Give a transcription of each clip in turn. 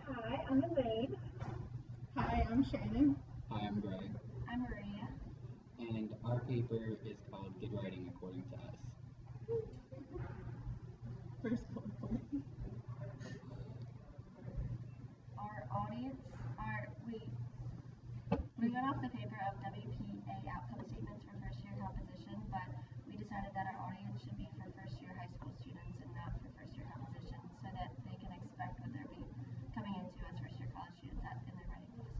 Hi, I'm Elaine. Hi, I'm Shannon. Hi, I'm Greg, I'm Maria. and our paper is called Good Writing According to Us. First bullet point. Our audience we got off the paper of WPA outcome statements for first year composition, but we decided that our audience should be for first year high school students and not for first year composition, so that they can expect what they'll be coming into as first year college students in their writing classes.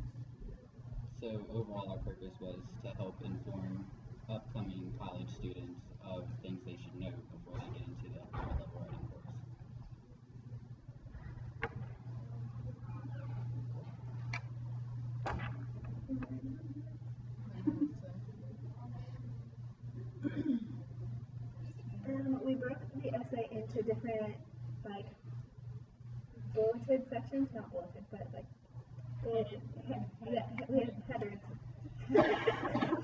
So, overall, our purpose was to help inform upcoming college students of things they should know before they get into the higher level writing course. We broke the essay into different, like, bulleted sections, not bulleted, but like, we had headers.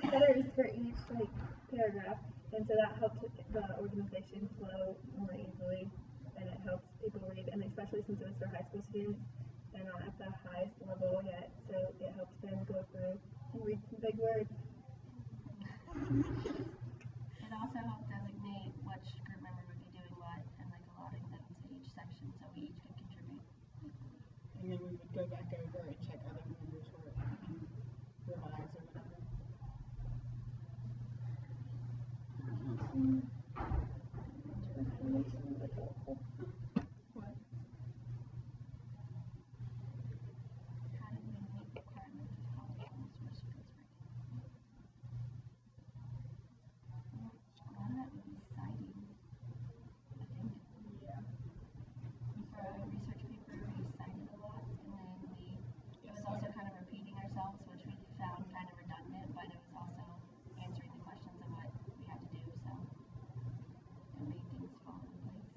Headers for each, like, paragraph, and so that helped the organization flow more easily, and it helps people read, and especially since it was for high school students, they're not at the highest level yet, so it helps them go through and read some big words. It also helped designate which group member would be doing what and like allotting them to each section so we each could contribute. And then we would go back over and check other members' work and revise or whatever. What? How did we meet requirements of college rules for students writing? A lot of that would be citing, I think. Yeah. For our research paper, we cited a lot, and then it was also kind of repeating ourselves, which we found kind of redundant, but it was also answering the questions of what we had to do, so it made things fall in place.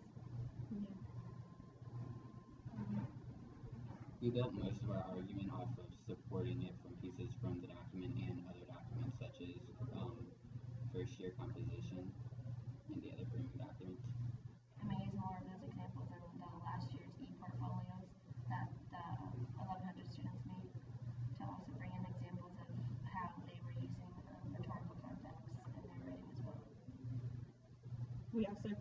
We built most of our argument off of supporting it from pieces from the document and other documents, such as first year composition and the other framing documents. And we used more of those examples in the last year's e-portfolios that the 1100 students made to also bring in examples of how they were using rhetorical context in their writing as well. We also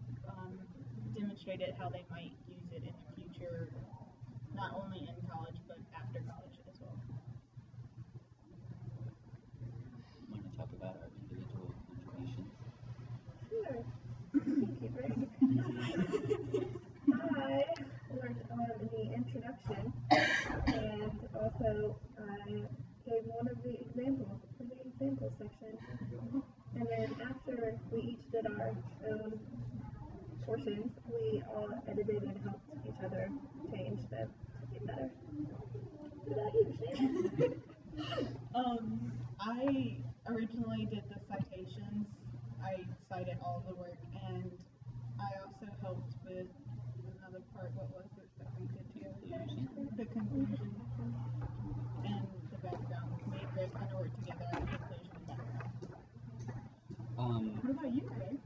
demonstrated how they might use it in the future, not only in college, but after college as well. Want to talk about our individual contributions? Sure. Thank you, Greg. I worked on the introduction, and also I gave one of the examples for the example section. And then after we each did our own portions, we all edited and helped each other change them to be better. What about you, Shannon? I originally did the citations. I cited all the work, and I also helped with another part. What was it that we did together? The conclusion and the background. Me and Greg kind of worked together on the conclusion and background. What about you, Greg?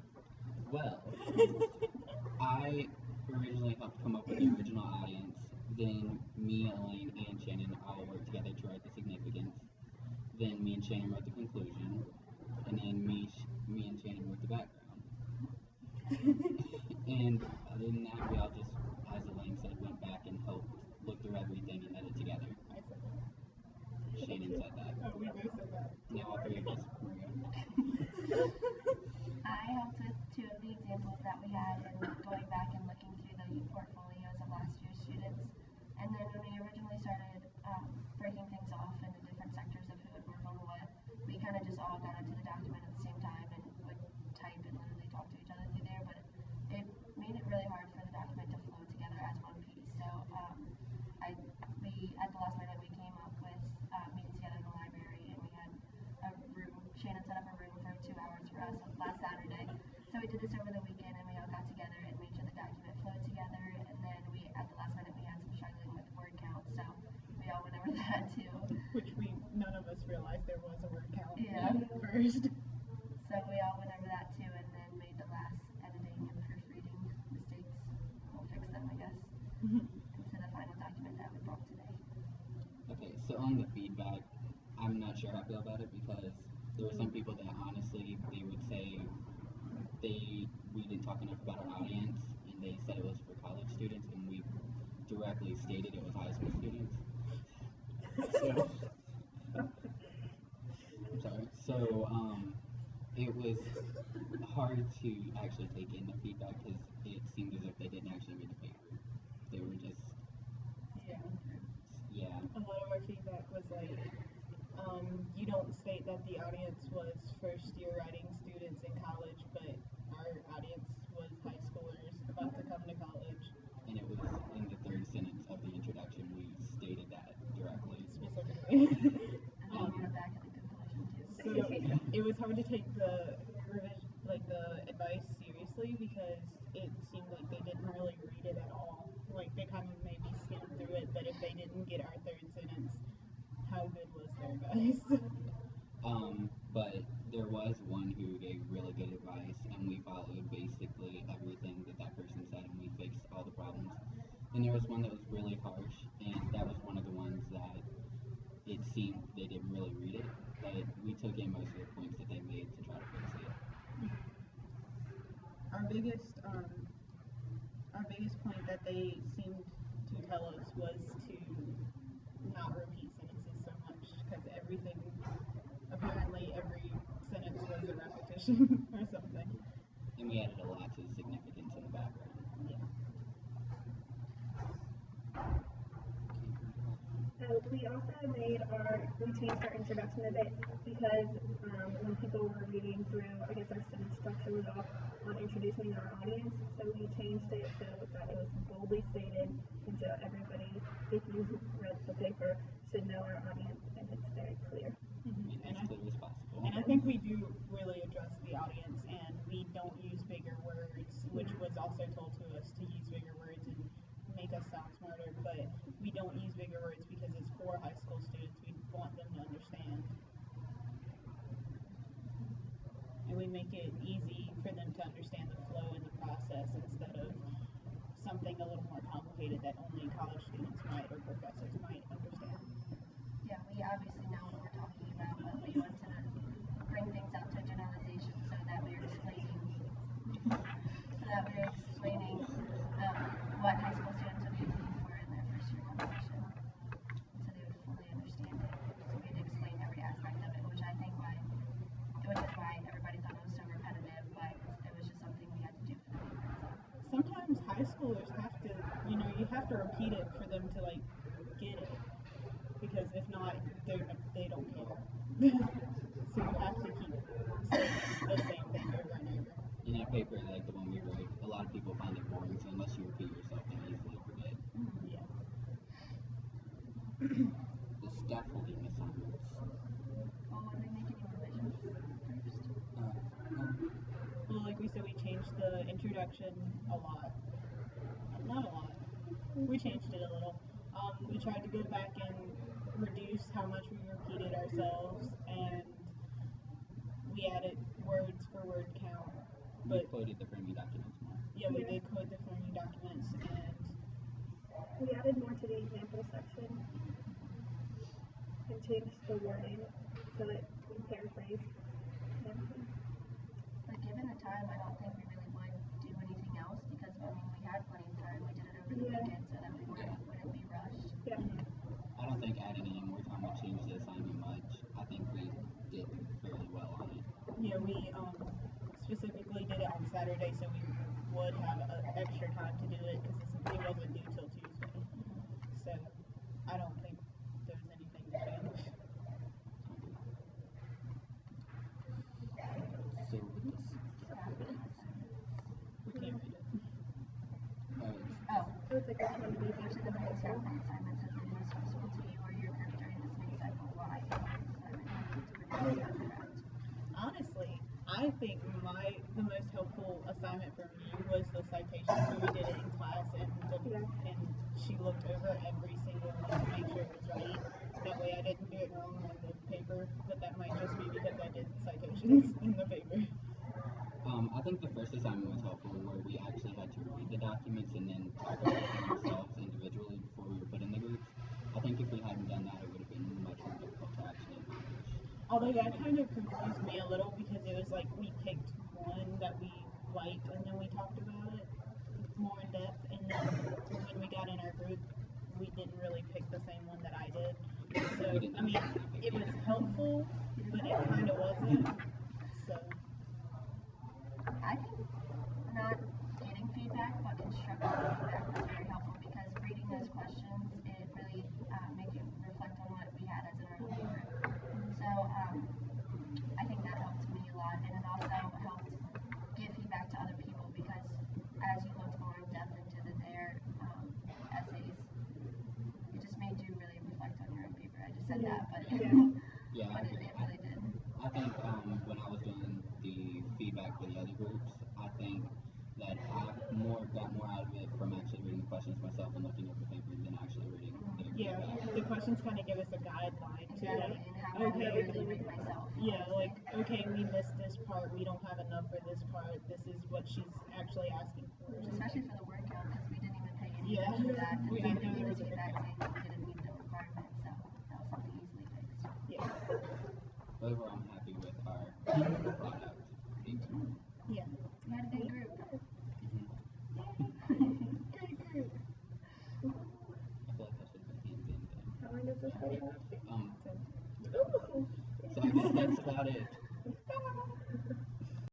Well, I originally helped come up with the original audience. Then me, Elaine, and Shannon all worked together to write the significance. Then me and Shannon wrote the conclusion, and then me and Shannon wrote the background. And other than that, we all just, as Elaine said, went back and helped look through everything and edit together. I said that. Shannon said that. Oh, we both said that. No, all three of us. I helped with two of the examples that we had and going back and looking through the portfolios of last year's students. And then when we originally started breaking things off into different sectors of who would work on what, we kind of just all got into the document at the same time and would type and literally talk to each other through there, but it made it really hard for the document to flow together as one piece. So we at the last minute we came up with meeting together in the library, and we had a room. Shannon set up a room for 2 hours for us last Saturday. So we did this over the weekend, and we all got together and made sure the document flowed together. And then we, at the last minute, we had some struggling with word count, so we all went over that too. Which none of us realized there was a word count Yeah. first. So we all went over that too, and then made the last editing and proofreading mistakes. We'll fix them, I guess, into the final document that we brought today. on the feedback, I'm not sure how I feel about it because there were some people that honestly they would say we didn't talk enough about our audience and they said it was for college students and we directly stated it was high school students. So I'm sorry. So it was hard to actually take in the feedback because it seemed as if they didn't actually read the paper. They were just Yeah. yeah. A lot of our feedback was like, you don't state that the audience was first year writing students in college, but our audience was high schoolers about to come to college And it was in the third sentence of the introduction we stated that directly. specifically. And then on the back of the conclusion too. So it was hard to take the revision, like the advice seriously because it seemed like they didn't really read it at all. Like they kind of maybe skimmed through it, but if they didn't get our third sentence, how good was their advice? But there was one who gave really good advice, and we followed basically everything that that person said, and we fixed all the problems. And there was one that was really harsh, and that was one of the ones that it seemed they didn't really read it, but we took in most of the points that they made to try to fix it. Our biggest point that they seemed to tell us was to not repeat sentences so much because apparently every sentence was a repetition or something. And we added a lot to the significance in the background. Yeah. We also we changed our introduction a bit because when people were reading through, I guess our sentence structure was off on introducing our audience, so we changed it so that it was boldly stated and so everybody, if you read the paper, should know our audience and it's very clear. And as clear as possible. And I think we do really address the audience, and we don't use bigger words, which was also told to us to use bigger words and make us sound smarter, but we don't use bigger words because it's for high school students. We want them to understand. And we make it easy for them to understand the flow and the process instead of something a little more complicated that only college students might or professors might understand. Yeah, we obviously know what we're talking about, but we want to bring things out to generalization so that we're explaining what high school students would be looking for in their first year composition. So they would fully understand it. So we had to explain every aspect of it, which is why everybody thought it was so repetitive, but it was just something we had to do for the paper. Sometimes high schoolers have to, you have to repeat it for them to get it. Because if not, they don't care. So you have to keep saying the same thing over and over. In a paper like the one we wrote, a lot of people find it boring, so unless you repeat yourself, they easily forget. Yeah. The scaffolding assignments. Well, when we make any revisions first. Well, like we said, we changed the introduction a lot. Not a lot. We changed it a little. We tried to go back and reduce how much we repeated ourselves, and we added words for word count. We quoted the framing documents more. Yeah, we did quote the framing documents, and We added more to the example section and changed the wording so that we paraphrase everything. But given the time, I don't think we really would do anything else because we had plenty of time. We did it over the weekend so that we wouldn't be rushed. Yeah. I don't think adding any more time would change the assignment much. I think we did fairly well on it. yeah, we specifically did it on Saturday, so we would have extra time to do it because it wasn't due till Tuesday. So I don't think there's anything to change. So with this, We can't read it. Oh, It was like a fun each meeting. of the main staffing assignments has been useful to you or your group during this main cycle. Why? Honestly, I think the most helpful assignment for me was the citations where we did it in class and she looked over every single one to make sure it was right. That way I didn't do it wrong on the paper, but that might just be because I did citations in the paper. I think the first assignment was helpful where we actually had to read the documents and then talk about them ourselves individually before we were put in the groups. I think if we hadn't done that, it would have been Although that kind of confused me a little because it was like we picked one that we liked and then we talked about it more in depth, and then when we got in our group, we didn't really pick the same one that I did. So, I mean, it was helpful, but it kind of wasn't. So, I think not getting feedback, but constructive feedback was very helpful because reading those questions, it really made you reflect on what we had as an early group. So I think that helped me a lot, and it also helped give feedback to other people because as you looked more in depth into their essays, it just made you really reflect on your own paper. I just said that, but Yeah, but it really did. I think when I was doing the feedback for the other groups, I think that I got more out of it from actually reading the questions myself and looking over the paper than actually reading their yeah, feedback. the questions kind of give us a guideline to Exactly, like, and how I okay, really rate myself. yeah, like, okay, we missed this part, we don't have enough for this part, this is what she's actually asking for. Especially for the work count because we didn't even pay any Yeah, attention to that. And we so didn't know they there gave us was a feedback work saying that we didn't meet the requirement, so that was something easily fixed. Yeah, Overall, I'm happy with our product. yeah. We had a big group. Great group. I feel like I should have been hands in. How long does this go on? Um, Ooh. so I guess that's about it.